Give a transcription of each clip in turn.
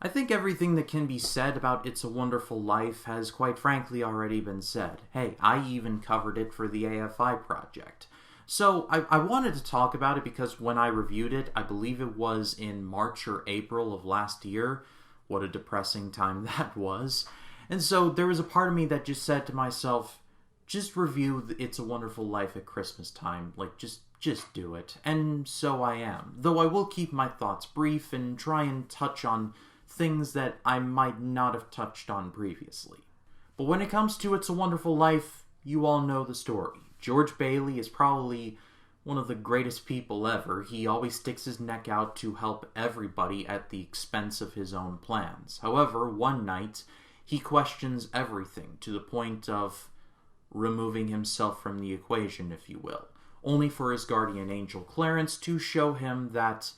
I think everything that can be said about It's a Wonderful Life has quite frankly already been said. Hey, I even covered it for the AFI project. So I wanted to talk about it because when I reviewed it, I believe it was in March or April of last year. What a depressing time that was. And so there was a part of me that just said to myself, just review It's a Wonderful Life at Christmas time. Like, just do it. And so I am. Though I will keep my thoughts brief and try and touch on things that I might not have touched on previously. But when it comes to It's a Wonderful Life, you all know the story. George Bailey is probably one of the greatest people ever. He always sticks his neck out to help everybody at the expense of his own plans. However, one night, he questions everything to the point of removing himself from the equation, if you will, only for his guardian angel Clarence to show him that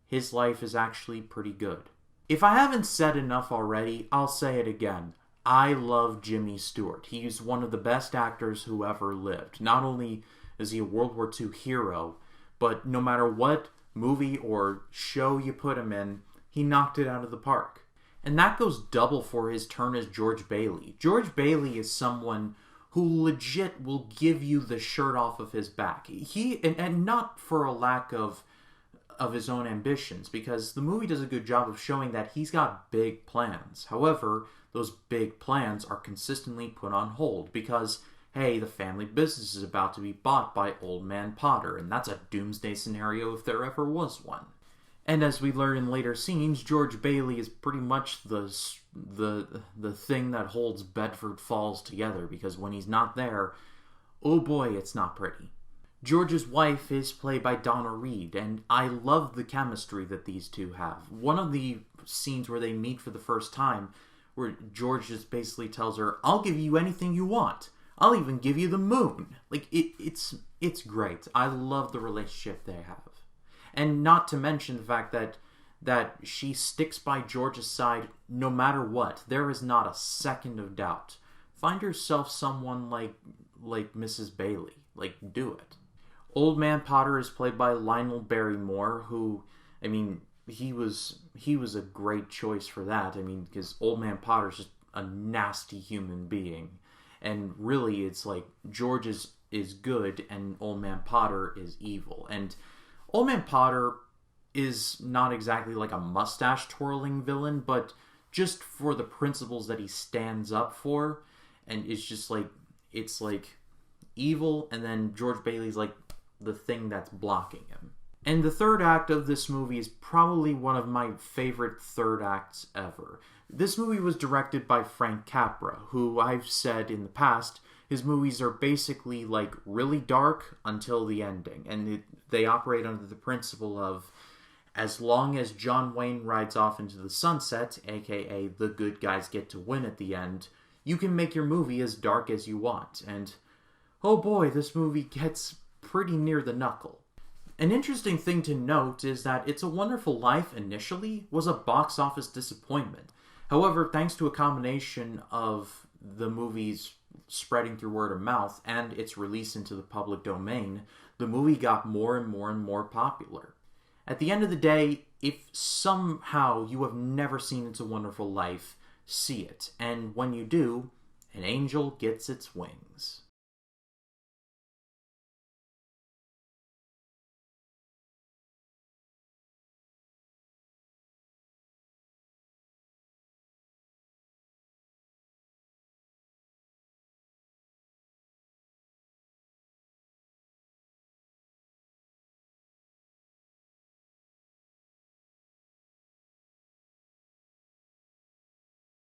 his life is actually pretty good. If I haven't said enough already, I'll say it again. I love Jimmy Stewart. He's one of the best actors who ever lived. Not only is he a World War II hero, but no matter what movie or show you put him in, he knocked it out of the park. And that goes double for his turn as George Bailey. George Bailey is someone who legit will give you the shirt off of his back. And not for a lack of his own ambitions, because the movie does a good job of showing that he's got big plans. However, those big plans are consistently put on hold because, hey, the family business is about to be bought by Old Man Potter, and that's a doomsday scenario if there ever was one. And as we learn in later scenes, George Bailey is pretty much the thing that holds Bedford Falls together, because when he's not there, oh boy, it's not pretty. George's wife is played by Donna Reed, and I love the chemistry that these two have. One of the scenes where they meet for the first time, where George just basically tells her, I'll give you anything you want. I'll even give you the moon. Like, it's great. I love the relationship they have. And not to mention the fact that she sticks by George's side no matter what. There is not a second of doubt. Find yourself someone like Mrs. Bailey. Like, do it. Old Man Potter is played by Lionel Barrymore, who, I mean, he was a great choice for that. I mean, because Old Man Potter is just a nasty human being. And really, it's like George is good and Old Man Potter is evil. And Old Man Potter is not exactly like a mustache-twirling villain, but just for the principles that he stands up for. And it's just like, it's like evil, and then George Bailey's like the thing that's blocking him. And the third act of this movie is probably one of my favorite third acts ever. This movie was directed by Frank Capra, who I've said in the past, his movies are basically like really dark until the ending. And they operate under the principle of, as long as John Wayne rides off into the sunset, aka the good guys get to win at the end, you can make your movie as dark as you want. And oh boy, this movie gets pretty near the knuckle. An interesting thing to note is that It's a Wonderful Life initially was a box office disappointment. However, thanks to a combination of the movie's spreading through word of mouth and its release into the public domain, the movie got more and more and more popular. At the end of the day, if somehow you have never seen It's a Wonderful Life, see it. And when you do, an angel gets its wings.